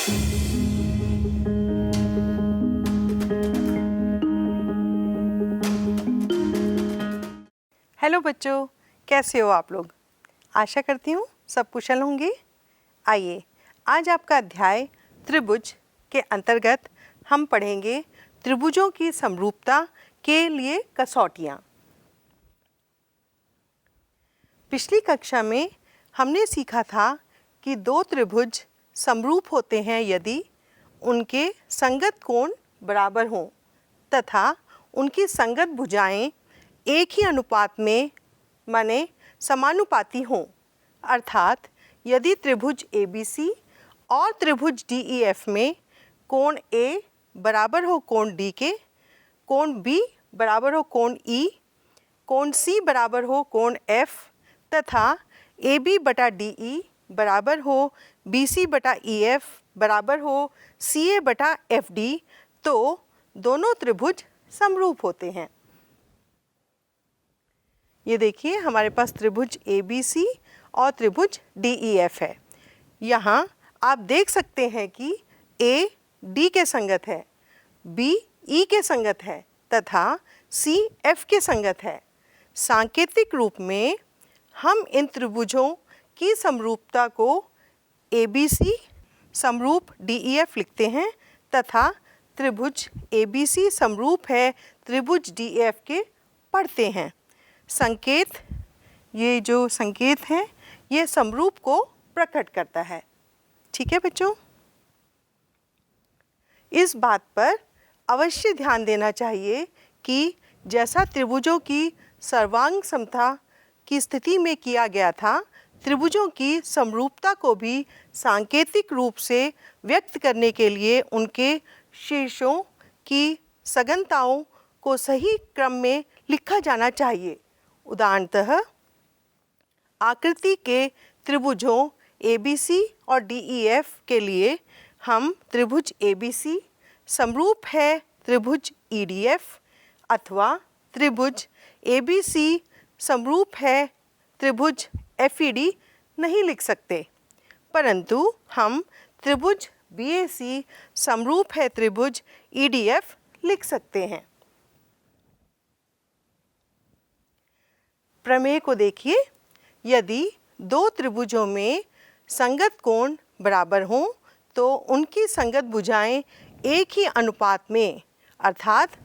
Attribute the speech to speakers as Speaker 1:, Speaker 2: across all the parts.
Speaker 1: Hello बच्चों, कैसे हो आप लोग? आशा करती हूँ सब कुशल होंगे। आइए, आज आपका अध्याय त्रिभुज के अंतर्गत हम पढ़ेंगे त्रिभुजों की समरूपता के लिए कसौटियाँ। पिछली कक्षा में हमने सीखा था कि दो त्रिभुज समरूप होते हैं यदि उनके संगत कोण बराबर हों तथा उनकी संगत भुजाएं एक ही अनुपात में माने समानुपाती हों। अर्थात यदि त्रिभुज ABC और त्रिभुज DEF में कोण A बराबर हो कोण D के, कोण B बराबर हो कोण E, कोण C बराबर हो कोण F तथा AB बटा DE बराबर हो BC बटा EF बराबर हो CA बटा FD, तो दोनों त्रिभुज समरूप होते हैं। ये देखिए, हमारे पास त्रिभुज ABC और त्रिभुज DEF है। यहाँ आप देख सकते हैं कि A D के संगत है, B E के संगत है तथा C F के संगत है। सांकेतिक रूप में हम इन त्रिभुजों की समरूपता को ABC समरूप DEF लिखते हैं तथा त्रिभुज ABC समरूप है त्रिभुज DEF के पढ़ते हैं। संकेत, ये जो संकेत है ये समरूप को प्रकट करता है। ठीक है बच्चों, इस बात पर अवश्य ध्यान देना चाहिए कि जैसा त्रिभुजों की सर्वांग समता की स्थिति में किया गया था, त्रिभुजों की समरूपता को भी सांकेतिक रूप से व्यक्त करने के लिए उनके शीर्षों की सघनताओं को सही क्रम में लिखा जाना चाहिए। उदाहरणतः आकृति के त्रिभुजों ABC और DEF के लिए हम त्रिभुज ABC समरूप है त्रिभुज EDF अथवा त्रिभुज ABC समरूप है त्रिभुज FED नहीं लिख सकते, परंतु हम त्रिभुज BAC समरूप है त्रिभुज EDF लिख सकते हैं। प्रमेय को देखिए, यदि दो त्रिभुजों में संगत कोण बराबर हों तो उनकी संगत भुजाएं एक ही अनुपात में अर्थात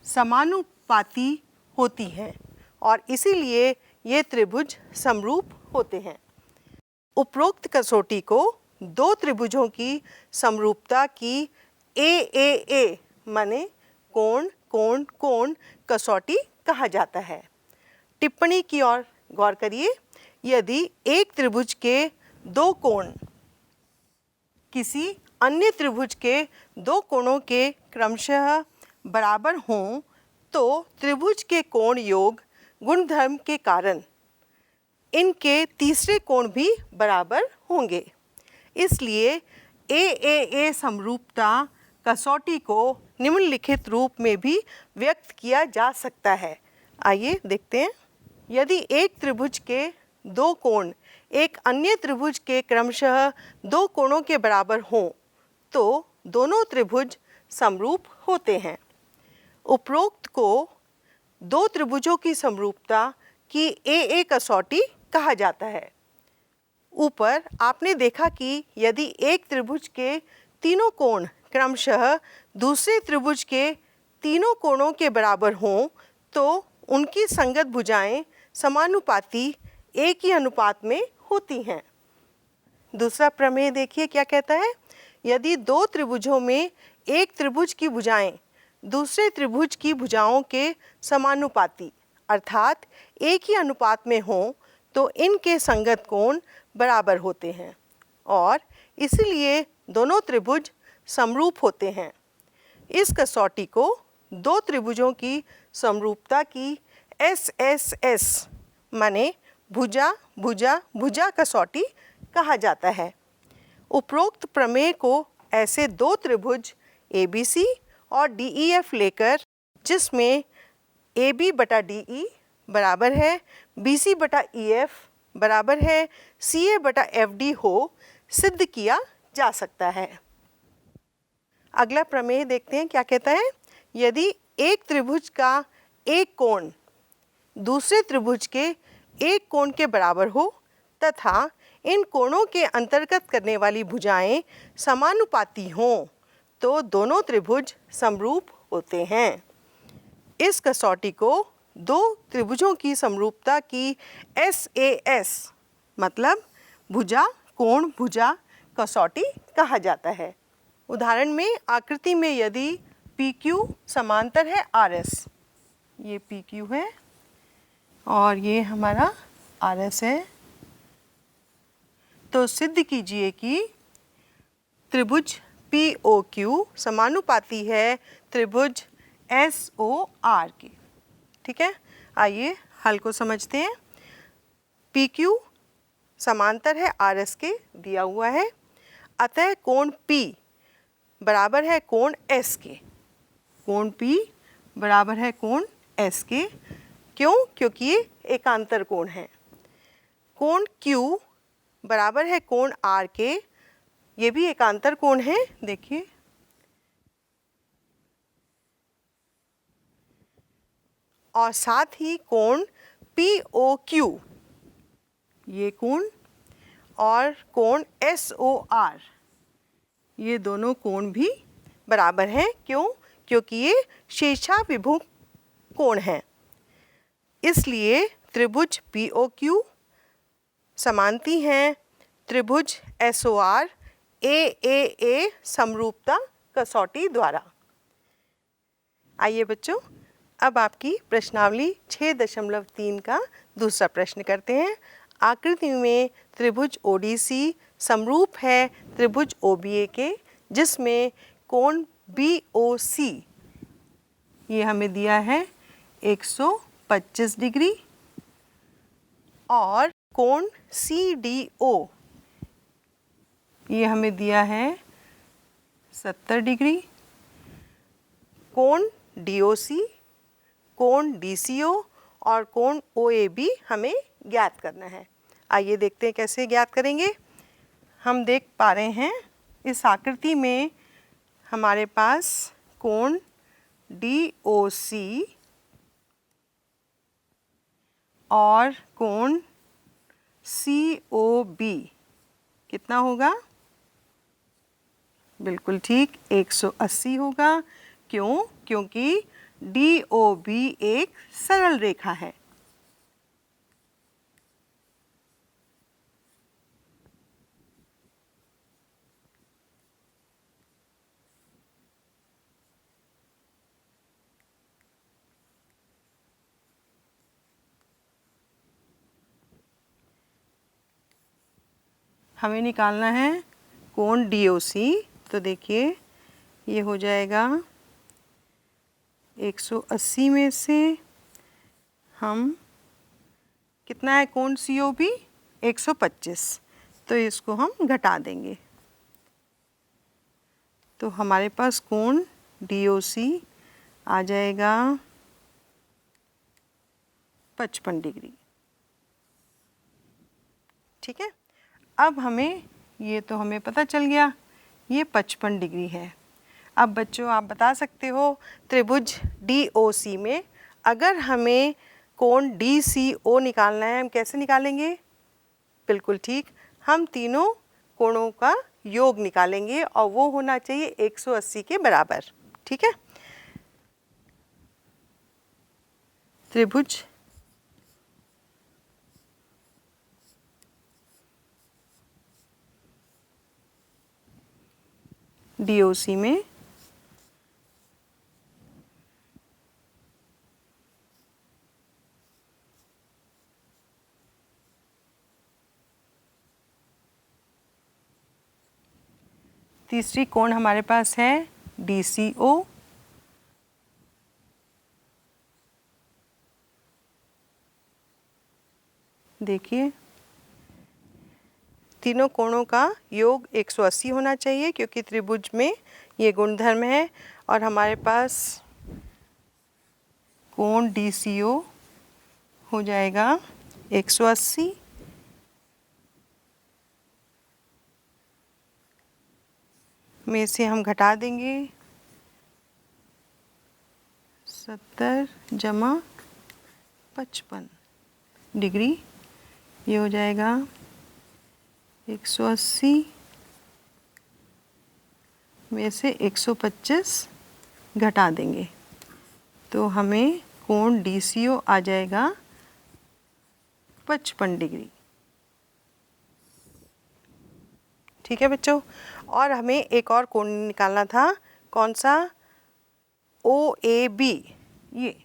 Speaker 1: समानुपाती होती हैं और इसीलिए ये त्रिभुज समरूप होते हैं। उपरोक्त कसौटी को दो त्रिभुजों की समरूपता की AAA माने कोण कोण कोण कसौटी कहा जाता है। टिप्पणी की ओर गौर करिए, यदि एक त्रिभुज के दो कोण किसी अन्य त्रिभुज के दो कोणों के क्रमशः बराबर हों तो त्रिभुज के कोण योग गुणधर्म के कारण इनके तीसरे कोण भी बराबर होंगे। इसलिए AAA समरूपता कसौटी को निम्नलिखित रूप में भी व्यक्त किया जा सकता है। आइए देखते हैं। यदि एक त्रिभुज के दो कोण एक अन्य त्रिभुज के क्रमशः दो कोणों के बराबर हों तो दोनों त्रिभुज समरूप होते हैं। उपरोक्त को दो त्रिभुजों की समरूपता की AA कसौटी कहा जाता है। ऊपर आपने देखा कि यदि एक त्रिभुज के तीनों कोण क्रमशः दूसरे त्रिभुज के तीनों कोणों के बराबर हों तो उनकी संगत भुजाएं समानुपाती एक ही अनुपात में होती हैं। दूसरा प्रमेय देखिए क्या कहता है। यदि दो त्रिभुजों में एक त्रिभुज की भुजाएं दूसरे त्रिभुज की भुजाओं के समानुपाती अर्थात एक ही अनुपात में हों तो इनके संगत कोण बराबर होते हैं और इसलिए दोनों त्रिभुज समरूप होते हैं। इस कसौटी को दो त्रिभुजों की समरूपता की SSS माने भुजा भुजा भुजा कसौटी कहा जाता है। उपरोक्त प्रमेय को ऐसे दो त्रिभुज ABC और DEF लेकर जिसमें AB बटा DE बराबर है BC बटा EF बराबर है CA बटा FD हो सिद्ध किया जा सकता है। अगला प्रमेय देखते हैं क्या कहता है। यदि एक त्रिभुज का एक कोण दूसरे त्रिभुज के एक कोण के बराबर हो तथा इन कोणों के अंतर्गत करने वाली भुजाएं समानुपाती हों तो दोनों त्रिभुज समरूप होते हैं। इस कसौटी को दो त्रिभुजों की समरूपता की SAS मतलब भुजा कोण भुजा कसौटी कहा जाता है। उदाहरण में आकृति में यदि PQ समांतर है RS, ये PQ है और ये हमारा RS है, तो सिद्ध कीजिए कि त्रिभुज POQ समानुपाती है त्रिभुज SOR के। ठीक है, आइए हल को समझते हैं। PQ समांतर है RS के, दिया हुआ है, अतः कोण P बराबर है कोण S के। कोण P बराबर है कोण S के। क्यों? क्योंकि ये एकांतर कोण है। कोण Q बराबर है कोण R के, ये भी एकांतर कोण है, देखिए। और साथ ही कोण POQ, ये कोण, और कोण SOR, ये दोनों कोण भी बराबर हैं। क्यों? क्योंकि ये शीर्षाभिमुख कोण हैं। इसलिए त्रिभुज POQ समांती हैं त्रिभुज SOR AAA समरूपता कसौटी द्वारा। आइए बच्चों, अब आपकी प्रश्नावली 6.3 का दूसरा प्रश्न करते हैं। आकृति में त्रिभुज ODC समरूप है त्रिभुज OBA के, जिसमें कोण BOC ये हमें दिया है 125 डिग्री और कोण CDO ये हमें दिया है 70 डिग्री। कोण DOC, कोण DCO और कोण OAB हमें ज्ञात करना है। आइए देखते हैं कैसे ज्ञात करेंगे। हम देख पा रहे हैं इस आकृति में हमारे पास कोण DOC और कोण COB कितना होगा? बिल्कुल ठीक, 180 होगा। क्यों? क्योंकि DOB एक सरल रेखा है। हमें निकालना है कोण DOC, तो देखिए ये हो जाएगा 180 में से हम कितना है कोण COB 125, तो इसको हम घटा देंगे तो हमारे पास कोण DOC आ जाएगा 55 डिग्री। ठीक है, अब हमें ये तो हमें पता चल गया ये 55 डिग्री है। अब बच्चों आप बता सकते हो त्रिभुज DOC में अगर हमें कोण DCO निकालना है, हम कैसे निकालेंगे? बिल्कुल ठीक, हम तीनों कोणों का योग निकालेंगे और वो होना चाहिए 180 के बराबर। ठीक है, त्रिभुज DOC में तीसरी कोण हमारे पास है DCO, देखिए तीनों कोणों का योग 180 होना चाहिए क्योंकि त्रिभुज में ये गुणधर्म है। और हमारे पास कोण DCO हो जाएगा 180 में से हम घटा देंगे 70 जमा 55 डिग्री, ये हो जाएगा 180 में से 125 घटा देंगे तो हमें कोण DCO आ जाएगा 55 डिग्री। ठीक है बच्चों, और हमें एक और कोण निकालना था, कौन सा? OAB, ये।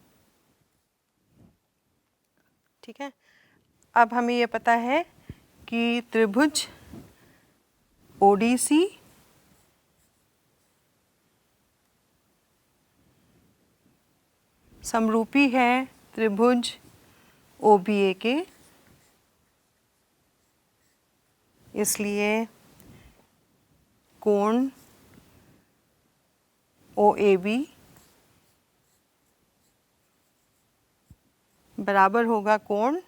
Speaker 1: ठीक है, अब हमें ये पता है कि त्रिभुज ODC समरूपी है त्रिभुज OBA के, इसलिए कोण OAB बराबर होगा कोण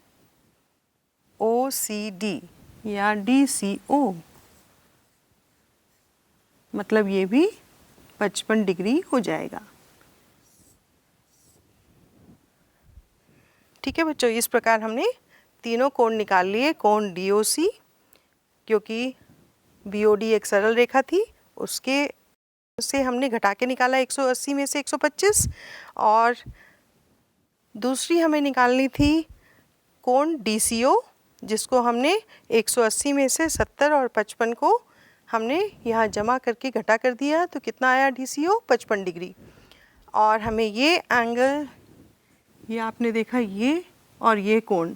Speaker 1: OCD या DCO, मतलब ये भी 55 डिग्री हो जाएगा। ठीक है बच्चों, इस प्रकार हमने तीनों कोण निकाल लिए। कोण DOC, क्योंकि BOD एक सरल रेखा थी, उसके से हमने घटा के निकाला 180 में से 125, और दूसरी हमें निकालनी थी कोण DCO, जिसको हमने 180 में से 70 और 55 को हमने यहाँ जमा करके घटा कर दिया, तो कितना आया DCO? 55 डिग्री। और हमें ये एंगल, ये आपने देखा, ये और ये कोण,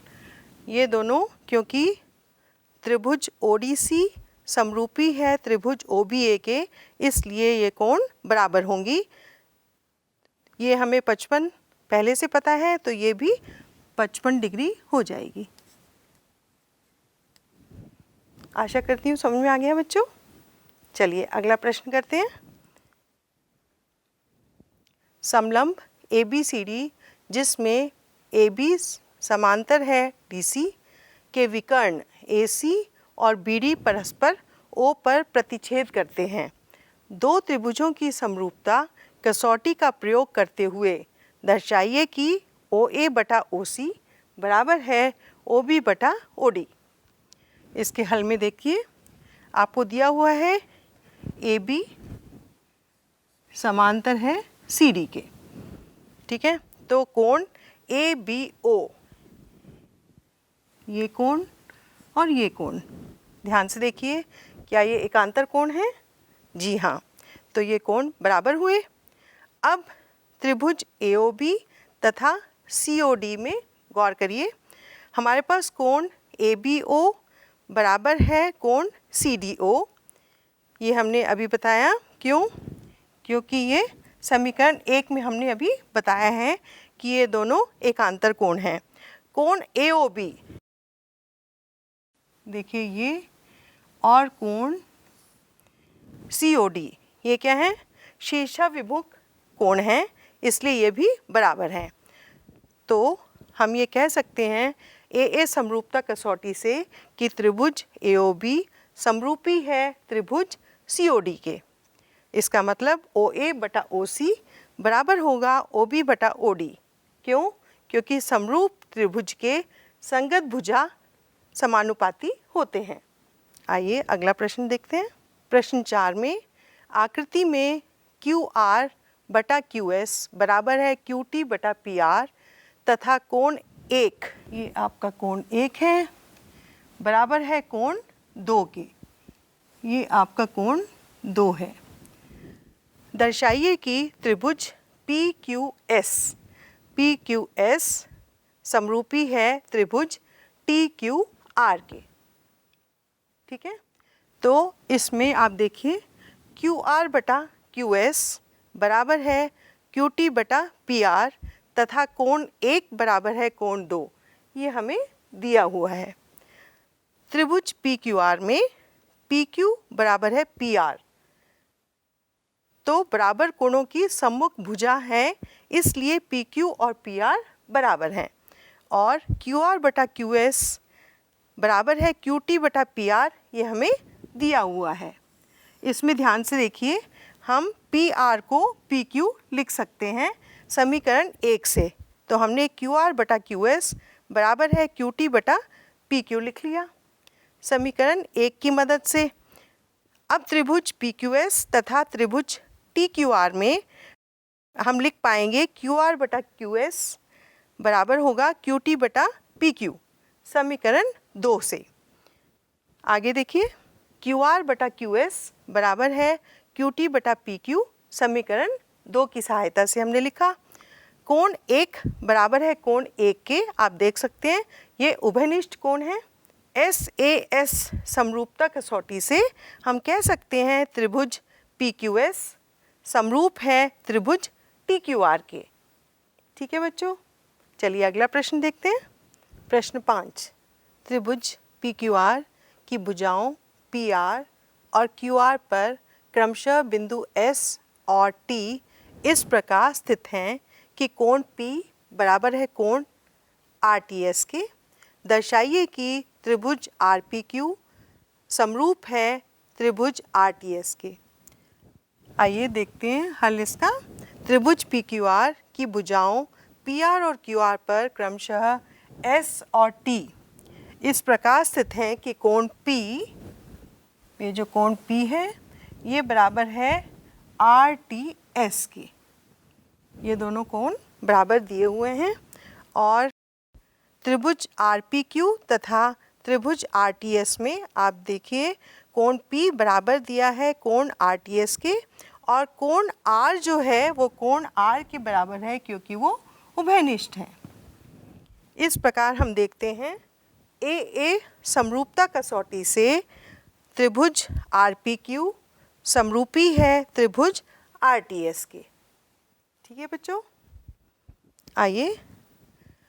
Speaker 1: ये दोनों क्योंकि त्रिभुज ODC समरूपी है त्रिभुज OBA के, इसलिए ये कोण बराबर होंगी। ये हमें 55 पहले से पता है, तो ये भी 55 डिग्री हो जाएगी। आशा करती हूँ समझ में आ गया बच्चों। चलिए अगला प्रश्न करते हैं। समलंब ABCD जिसमें AB समांतर है DC के विकर्ण AC और BD परस्पर O पर प्रतिच्छेद करते हैं। दो त्रिभुजों की समरूपता कसौटी का प्रयोग करते हुए दर्शाइए कि OA बटा OC बराबर है OB बटा OD। इसके हल में देखिए, आपको दिया हुआ है AB समांतर है CD के। ठीक है, तो कोण ABO, ये कोण और ये कोण, ध्यान से देखिए, क्या ये एकांतर कोण है? जी हाँ, तो ये कोण बराबर हुए। अब त्रिभुज AOB तथा COD में गौर करिए, हमारे पास कोण ABO बराबर है कोण CDO। ये हमने अभी बताया, क्यों? क्योंकि ये समीकरण 1 में हमने अभी बताया है कि ये दोनों एकांतर कोण हैं। कोण AOB देखिए ये, और कोण COD, ये क्या है? शीर्षाभिमुख कोण है, इसलिए ये भी बराबर हैं। तो हम ये कह सकते हैं AA समरूपता कसौटी से कि त्रिभुज AOB समरूपी है त्रिभुज COD के। इसका मतलब OA बटा OC बराबर होगा OB बटा OD। क्यों? क्योंकि समरूप त्रिभुज के संगत भुजा समानुपाती होते हैं। आइए अगला प्रश्न देखते हैं। प्रश्न 4 में आकृति में QR बटा QS बराबर है QT बटा PR तथा कोण 1, ये आपका कोण 1 है, बराबर है कोण 2 के, ये आपका कोण 2 है। दर्शाइए कि त्रिभुज PQS समरूपी है त्रिभुज TQR के। ठीक है, तो इसमें आप देखिए QR बटा QS बराबर है QT बटा PR तथा कोण 1 बराबर है कोण 2, ये हमें दिया हुआ है। त्रिभुज PQR में PQ बराबर है PR, तो बराबर कोणों की सम्मुख भुजा है, इसलिए PQ और PR बराबर हैं। और QR बटा QS बराबर है QT बटा PR, ये हमें दिया हुआ है। इसमें ध्यान से देखिए, हम पी आर को पी क्यू लिख सकते हैं समीकरण 1 से। तो हमने क्यू आर बटा क्यू एस बराबर है क्यू टी बटा पी क्यू लिख लिया समीकरण 1 की मदद से। अब त्रिभुज पी क्यू एस तथा त्रिभुज टी क्यू आर में हम लिख पाएंगे क्यू आर बटा क्यू एस बराबर होगा क्यू टी बटा पी क्यू समीकरण 2 से। आगे देखिए, क्यू आर बटा क्यू एस बराबर है क्यू टी बटा पी क्यू समीकरण 2 की सहायता से हमने लिखा। कोण 1 बराबर है कोण 1 के, आप देख सकते हैं ये उभयनिष्ठ कोण है। एस ए एस समरूपता कसौटी से हम कह सकते हैं त्रिभुज पी क्यू एस समरूप है त्रिभुज टी क्यू आर के। ठीक है बच्चों, चलिए अगला प्रश्न देखते हैं। प्रश्न 5, त्रिभुज पी क्यू आर की भुजाओं पी आर और क्यू आर पर क्रमशः बिंदु एस और टी इस प्रकार स्थित हैं कि कोण P बराबर है कोण RTS के। दर्शाइए कि त्रिभुज RPQ समरूप है त्रिभुज RTS के। आइए देखते हैं हल इसका। त्रिभुज PQR की भुजाओं PR और QR पर क्रमशः S और T इस प्रकार स्थित हैं कि कोण P, ये जो कोण P है ये बराबर है RTS के। ये दोनों कोण बराबर दिए हुए हैं और त्रिभुज RPQ तथा त्रिभुज RTS में आप देखिए कोण P बराबर दिया है कोण RTS के और कोण R जो है वो कोण R के बराबर है क्योंकि वो उभयनिष्ठ है। इस प्रकार हम देखते हैं AA समरूपता कसौटी से त्रिभुज RPQ समरूपी है त्रिभुज RTS के। ठीक है बच्चों, आइए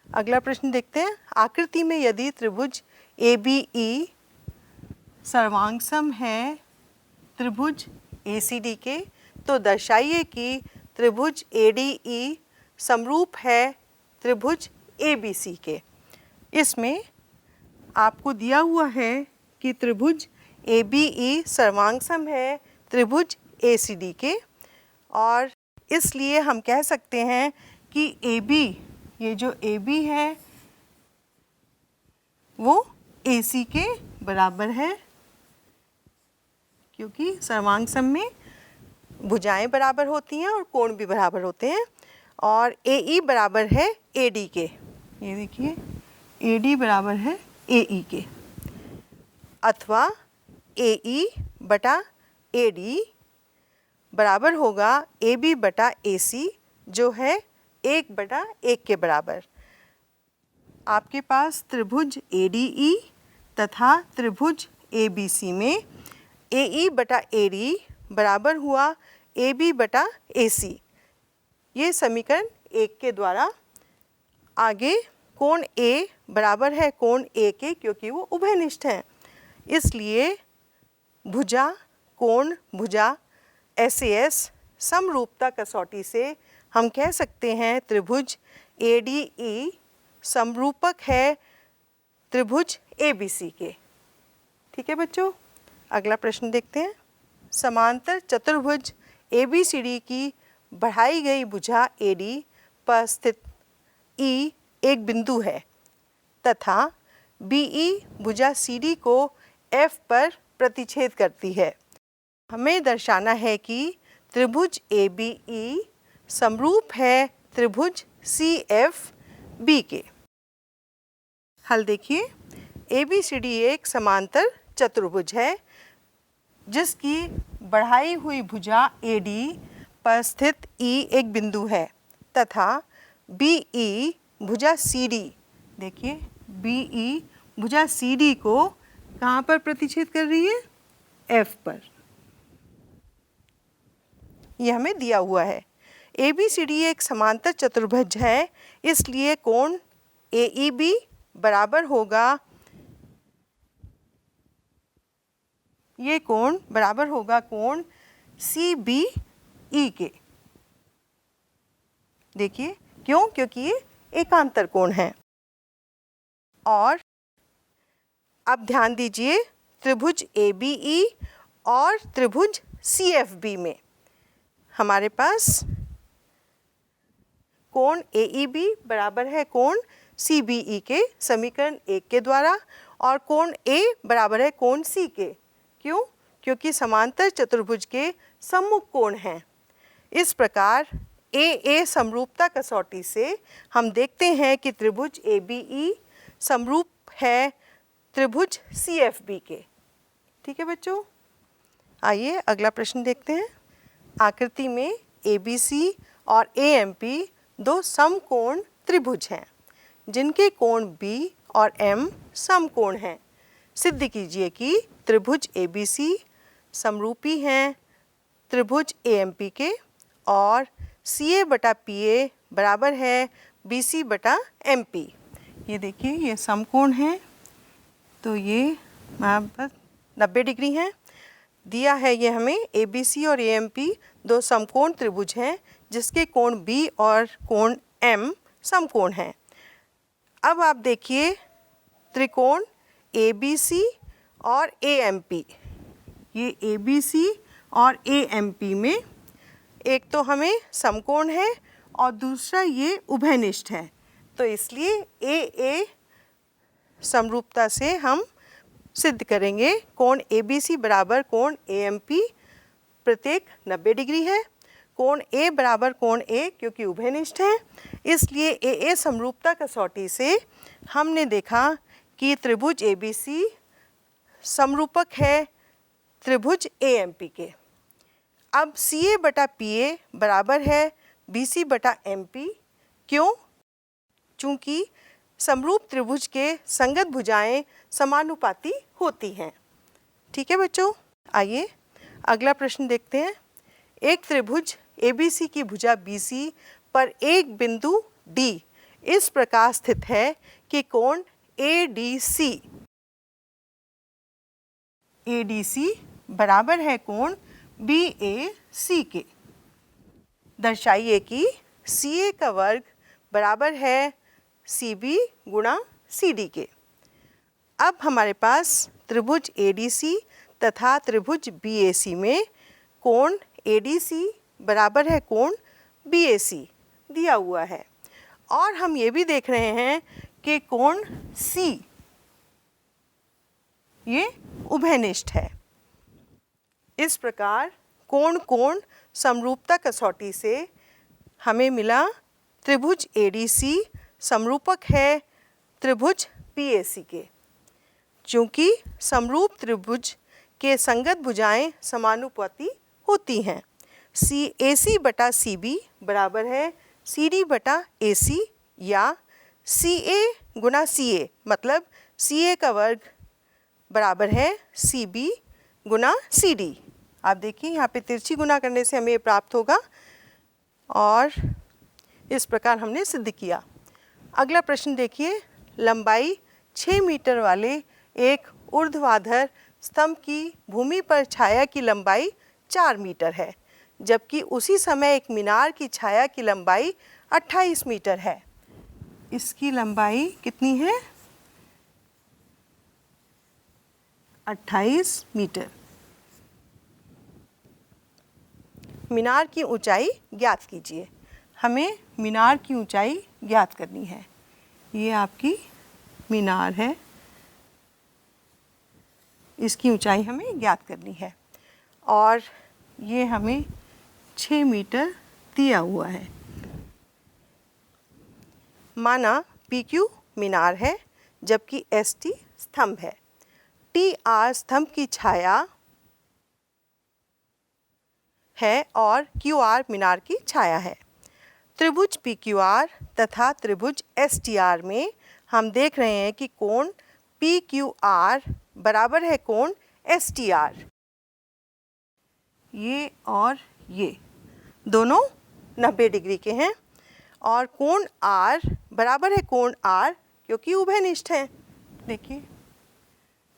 Speaker 1: अगला प्रश्न देखते हैं। आकृति में यदि त्रिभुज ABE सर्वांगसम है त्रिभुज ACD के तो दर्शाइए कि त्रिभुज ADE समरूप है त्रिभुज ABC के। इसमें आपको दिया हुआ है कि त्रिभुज ABE सर्वांगसम है त्रिभुज ACD के और इसलिए हम कह सकते हैं कि AB, ये जो AB है वो AC के बराबर है क्योंकि सर्वांगसम में भुजाएं बराबर होती हैं और कोण भी बराबर होते हैं। और AE बराबर है AD के, ये देखिए AD बराबर है AE के, अथवा AE बटा AD बराबर होगा AB बटा AC जो है 1/1 के बराबर। आपके पास त्रिभुज ADE तथा त्रिभुज ABC में AE बटा AD बराबर हुआ AB बटा AC, ये समीकरण 1 के द्वारा। आगे कोण A बराबर है कोण A के क्योंकि वो उभयनिष्ठ हैं, इसलिए भुजा कोण भुजा SAS समरूपता कसौटी से हम कह सकते हैं त्रिभुज ADE समरूपक है त्रिभुज ABC के। ठीक है बच्चों, अगला प्रश्न देखते हैं। समांतर चतुर्भुज ABCD की बढ़ाई गई भुजा AD पर स्थित E एक बिंदु है तथा BE भुजा CD को F पर प्रतिच्छेद करती है। हमें दर्शाना है कि त्रिभुज ABE समरूप है त्रिभुज CFB के। हल देखिए, ABCD एक समांतर चतुर्भुज है जिसकी बढ़ाई हुई भुजा AD पर स्थित E एक बिंदु है तथा BE भुजा CD, देखिए BE भुजा CD को कहाँ पर प्रतिच्छेद कर रही है? F पर। यह हमें दिया हुआ है। ABCD एक समांतर चतुर्भुज है, इसलिए कोण AEB बराबर होगा, ये कोण बराबर होगा कोण CBE के। देखिए क्यों? क्योंकि ये एकांतर कोण है। और अब ध्यान दीजिए, त्रिभुज ABE और त्रिभुज CFB में हमारे पास कोण AEB बराबर है कोण CBE के समीकरण 1 के द्वारा, और कोण A बराबर है कोण C के। क्यों? क्योंकि समांतर चतुर्भुज के सम्मुख कोण हैं। इस प्रकार AA समरूपता कसौटी से हम देखते हैं कि त्रिभुज ABE समरूप है त्रिभुज CFB के। ठीक है बच्चों, आइए अगला प्रश्न देखते हैं। आकृति में ABC और AMP दो समकोण त्रिभुज हैं जिनके कोण B और M समकोण हैं। सिद्ध कीजिए कि त्रिभुज ABC समरूपी हैं त्रिभुज AMP के और CA बटा PA बराबर है BC बटा MP। ये देखिए, ये समकोण है, तो ये यहाँ पर 90 डिग्री है दिया है। ये हमें ABC और AMP दो समकोण त्रिभुज हैं जिसके कोण B और कोण M समकोण हैं। अब आप देखिए त्रिकोण ABC और AMP, ये ABC और AMP में एक तो हमें समकोण है और दूसरा ये उभयनिष्ठ है, तो इसलिए AA समरूपता से हम सिद्ध करेंगे कोण ABC बराबर कोण AMP प्रत्येक 90 डिग्री है। कोण A बराबर कोण A क्योंकि उभयनिष्ठ है, इसलिए AA समरूपता कसौटी से हमने देखा कि त्रिभुज ABC समरूपक है त्रिभुज AMP के। अब CA बटा PA बराबर है BC बटा MP। क्यों? चूँकि समरूप त्रिभुज के संगत भुजाएं समानुपाती होती हैं। ठीक है बच्चों, आइए अगला प्रश्न देखते हैं। एक त्रिभुज ABC की भुजा BC पर एक बिंदु D इस प्रकार स्थित है कि कोण ADC बराबर है कोण BAC के। दर्शाइए कि CA का वर्ग बराबर है CB गुणा CD के। अब हमारे पास त्रिभुज ADC तथा त्रिभुज BAC में कोण ADC बराबर है कोण BAC दिया हुआ है, और हम ये भी देख रहे हैं कि कोण C ये उभयनिष्ठ है। इस प्रकार कोण कोण समरूपता कसौटी से हमें मिला त्रिभुज ADC समरूपक है त्रिभुज BAC के। चूँकि समरूप त्रिभुज के संगत भुजाएं समानुपाती होती हैं, AC बटा CB बराबर है CD बटा AC या CA गुना CA, मतलब CA का वर्ग बराबर है CB गुना CD। आप देखिए यहाँ पे तिरछी गुना करने से हमें ये प्राप्त होगा, और इस प्रकार हमने सिद्ध किया। अगला प्रश्न देखिए। लंबाई 6 मीटर वाले एक ऊर्ध्वाधर स्तंभ की भूमि पर छाया की लंबाई 4 मीटर है, जबकि उसी समय एक मीनार की छाया की लंबाई 28 मीटर है। इसकी लंबाई कितनी है? 28 मीटर। मीनार की ऊंचाई ज्ञात कीजिए। हमें मीनार की ऊंचाई ज्ञात करनी है। ये आपकी मीनार है, इसकी ऊंचाई हमें ज्ञात करनी है, और ये हमें 6 मीटर दिया हुआ है। माना PQ मीनार है जबकि ST स्तंभ है। TR स्तंभ की छाया है और QR मीनार की छाया है। त्रिभुज PQR तथा त्रिभुज STR में हम देख रहे हैं कि कोण PQR बराबर है कोण STR। ये और ये दोनों 90 डिग्री के हैं, और कोण R बराबर है कोण R क्योंकि उभयनिष्ठ है। देखिए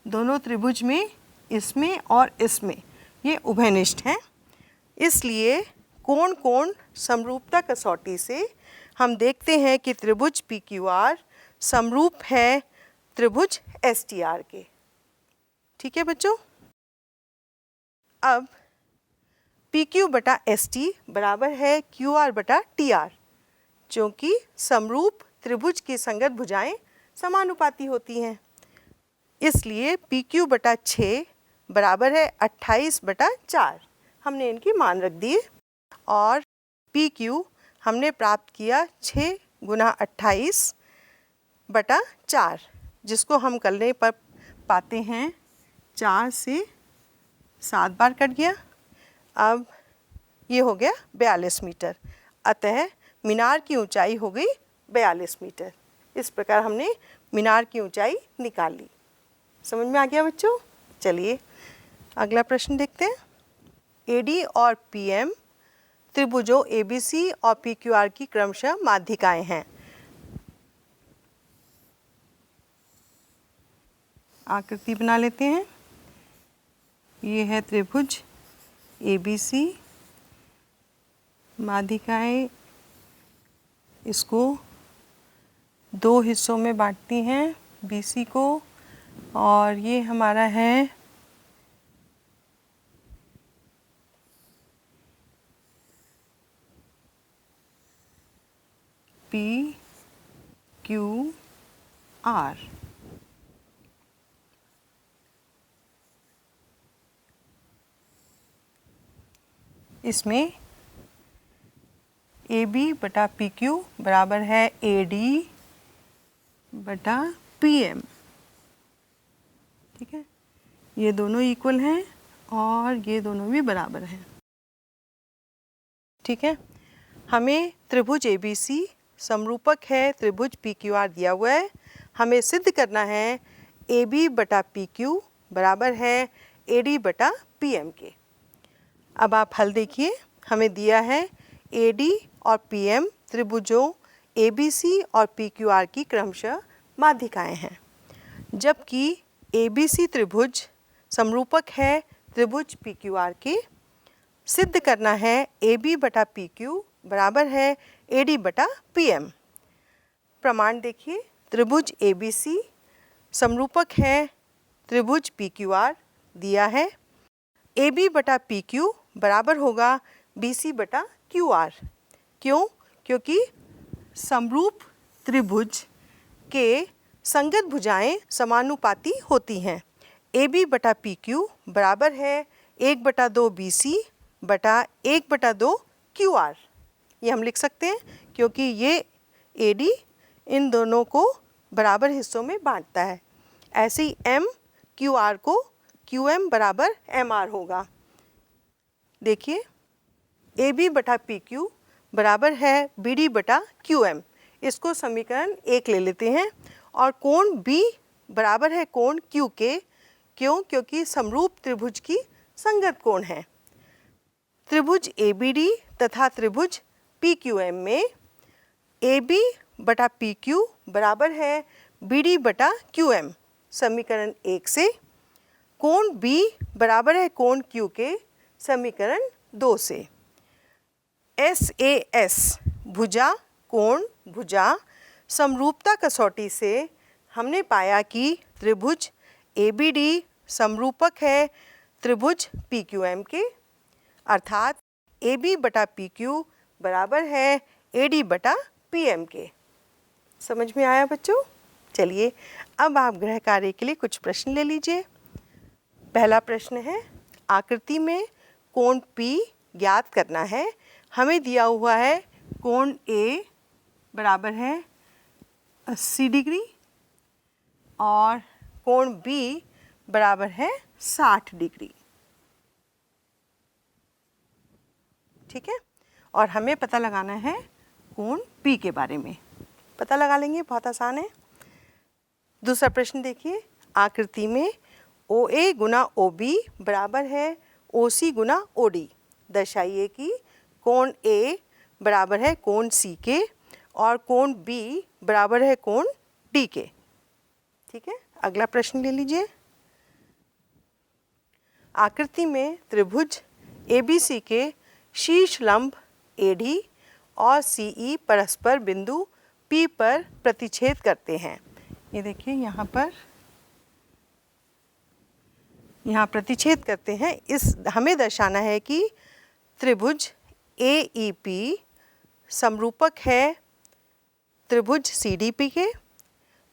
Speaker 1: दोनों त्रिभुज में, इसमें और इसमें, ये उभयनिष्ठ हैं। इसलिए कोण कोण समरूपता कसौटी से हम देखते हैं कि त्रिभुज PQR समरूप है त्रिभुज STR के। ठीक है बच्चों, अब पी क्यू बटा एस टी बराबर है क्यू आर बटा टी आर, क्योंकि समरूप त्रिभुज की संगत भुजाएं समानुपाती होती हैं। इसलिए पी क्यू बटा 6 बराबर है 28 बटा 4। हमने इनकी मान रख दिए और पी क्यू हमने प्राप्त किया 6 गुना 28 बटा 4, जिसको हम करने पर पाते हैं 4 से 7 बार कट गया। अब ये हो गया 42 मीटर, अतः मीनार की ऊंचाई हो गई 42 मीटर। इस प्रकार हमने मीनार की ऊंचाई निकाल ली। समझ में आ गया बच्चों? चलिए अगला प्रश्न देखते हैं। एडी और पीएम त्रिभुजों एबीसी और पीक्यूआर की क्रमशः माध्यिकाएं हैं। आकृति बना लेते हैं। ये है त्रिभुज एबीसी, माध्यिकाएं इसको 2 हिस्सों में बांटती हैं, बीसी को, और ये हमारा है पी क्यू आर। इसमें ए बी बटा पी क्यू बराबर है ए डी बटा पी एम। ठीक है, ये दोनों इक्वल हैं और ये दोनों भी बराबर हैं। ठीक है, हमें त्रिभुज ए बी सी समरूपक है त्रिभुज पी क्यू आर दिया हुआ है। हमें सिद्ध करना है ए बी बटा पी क्यू बराबर है ए डी बटा पी एम के। अब आप हल देखिए, हमें दिया है ए डी और पी एम त्रिभुजों ए बी सी और पी क्यू आर की क्रमशः माध्यिकाएं हैं, जबकि ए बी सी त्रिभुज समरूपक है त्रिभुज पी क्यू आर के। सिद्ध करना है ए बी बटा पी क्यू बराबर है ए डी बटा पी एम। प्रमाण देखिए, त्रिभुज ए बी सी समरूपक है त्रिभुज पी क्यू आर दिया है। ए बी बटा पी क्यू बराबर होगा बी सी बटा क्यू आर। क्यों? क्योंकि समरूप त्रिभुज के संगत भुजाएं समानुपाती होती हैं। ए बी बटा पी क्यू बराबर है 1/2 बी सी बटा 1/2 क्यू आर। ये हम लिख सकते हैं क्योंकि ये ए डी इन दोनों को बराबर हिस्सों में बांटता है। ऐसे ही एम क्यू आर को क्यू एम बराबर एम आर होगा। देखिए, ए बी बटा पी क्यू बराबर है बी डी बटा क्यू एम। इसको समीकरण 1 ले लेते हैं और कोण बी बराबर है कोण क्यू के। क्यों? क्योंकि समरूप त्रिभुज की संगत कोण है। त्रिभुज ए बी डी तथा त्रिभुज पी क्यू एम में ए बी बटा पी क्यू बराबर है बी डी बटा क्यू एम। समीकरण 1 से कोण बी बराबर है कोण क्यू के, समीकरण 2 से। एस ए एस भुजा कोण भुजा समरूपता कसौटी से हमने पाया कि त्रिभुज ए बी डी समरूपक है त्रिभुज पी क्यू एम के, अर्थात ए बी बटा पी क्यू बराबर है ए डी बटा पी एम के। समझ में आया बच्चों? चलिए अब आप गृह कार्य के लिए कुछ प्रश्न ले लीजिए। पहला प्रश्न है, आकृति में कोण P ज्ञात करना है। हमें दिया हुआ है कोण A बराबर है 80 डिग्री और कोण B बराबर है 60 डिग्री। ठीक है, और हमें पता लगाना है कोण P के बारे में। पता लगा लेंगे, बहुत आसान है। दूसरा प्रश्न देखिए, आकृति में OA गुना OB बराबर है OC गुना OD। दर्शाइए कि कोण A बराबर है कोण C के और कोण B बराबर है कोण D के। ठीक है, अगला प्रश्न ले लीजिए। आकृति में त्रिभुज ABC के शीर्ष लंब AD और CE परस्पर बिंदु P पर प्रतिच्छेद करते हैं। ये देखिए, यहाँ प्रतिच्छेद करते हैं। इस हमें दर्शाना है कि त्रिभुज AEP समरूपक है त्रिभुज CDP के।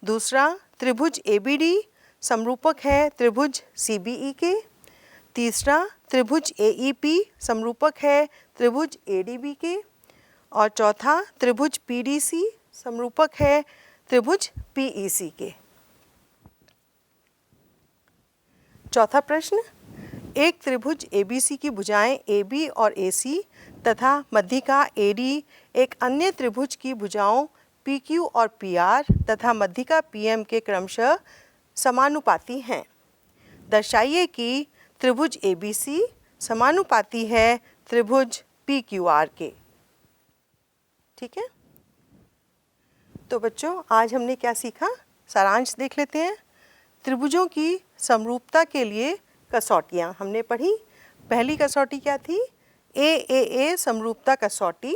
Speaker 1: दूसरा, त्रिभुज ABD समरूपक है त्रिभुज CBE के। तीसरा, त्रिभुज AEP समरूपक है त्रिभुज ADB के। और चौथा, त्रिभुज PDC समरूपक है त्रिभुज PEC के। चौथा प्रश्न, एक त्रिभुज ABC की भुजाएं AB और AC तथा मध्यिका AD एक अन्य त्रिभुज की भुजाओं PQ और PR तथा मध्यिका PM के क्रमशः समानुपाती हैं। दर्शाइए कि त्रिभुज ABC समानुपाती है त्रिभुज PQR के। ठीक है, तो बच्चों आज हमने क्या सीखा, सारांश देख लेते हैं। त्रिभुजों की समरूपता के लिए कसौटियाँ हमने पढ़ी। पहली कसौटी क्या थी? AAA समरूपता कसौटी,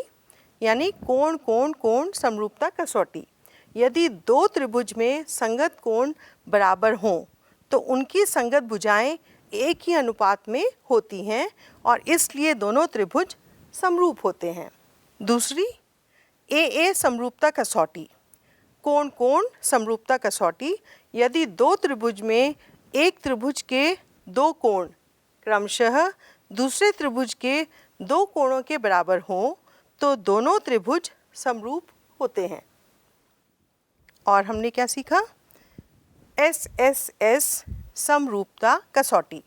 Speaker 1: यानी कोण कोण कोण समरूपता कसौटी। यदि दो त्रिभुज में संगत कोण बराबर हों तो उनकी संगत भुजाएं एक ही अनुपात में होती हैं और इसलिए दोनों त्रिभुज समरूप होते हैं। दूसरी, AA समरूपता कसौटी, कोण कोण समरूपता कसौटी। यदि दो त्रिभुज में एक त्रिभुज के दो कोण क्रमशः दूसरे त्रिभुज के दो कोणों के बराबर हों तो दोनों त्रिभुज समरूप होते हैं। और हमने क्या सीखा? SSS समरूपता कसौटी,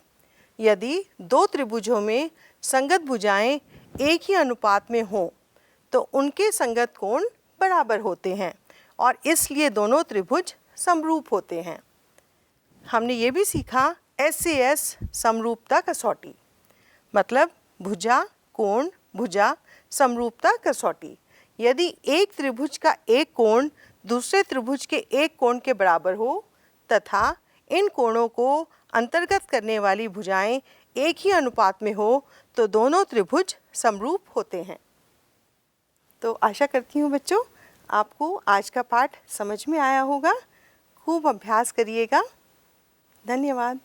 Speaker 1: यदि दो त्रिभुजों में संगत भुजाएं एक ही अनुपात में हों तो उनके संगत कोण बराबर होते हैं और इसलिए दोनों त्रिभुज समरूप होते हैं। हमने ये भी सीखा SAS समरूपता कसौटी, मतलब भुजा कोण भुजा समरूपता कसौटी। यदि एक त्रिभुज का एक कोण दूसरे त्रिभुज के एक कोण के बराबर हो तथा इन कोणों को अंतर्गत करने वाली भुजाएं एक ही अनुपात में हो तो दोनों त्रिभुज समरूप होते हैं। तो आशा करती हूँ बच्चों आपको आज का पाठ समझ में आया होगा। खूब अभ्यास करिएगा। धन्यवाद।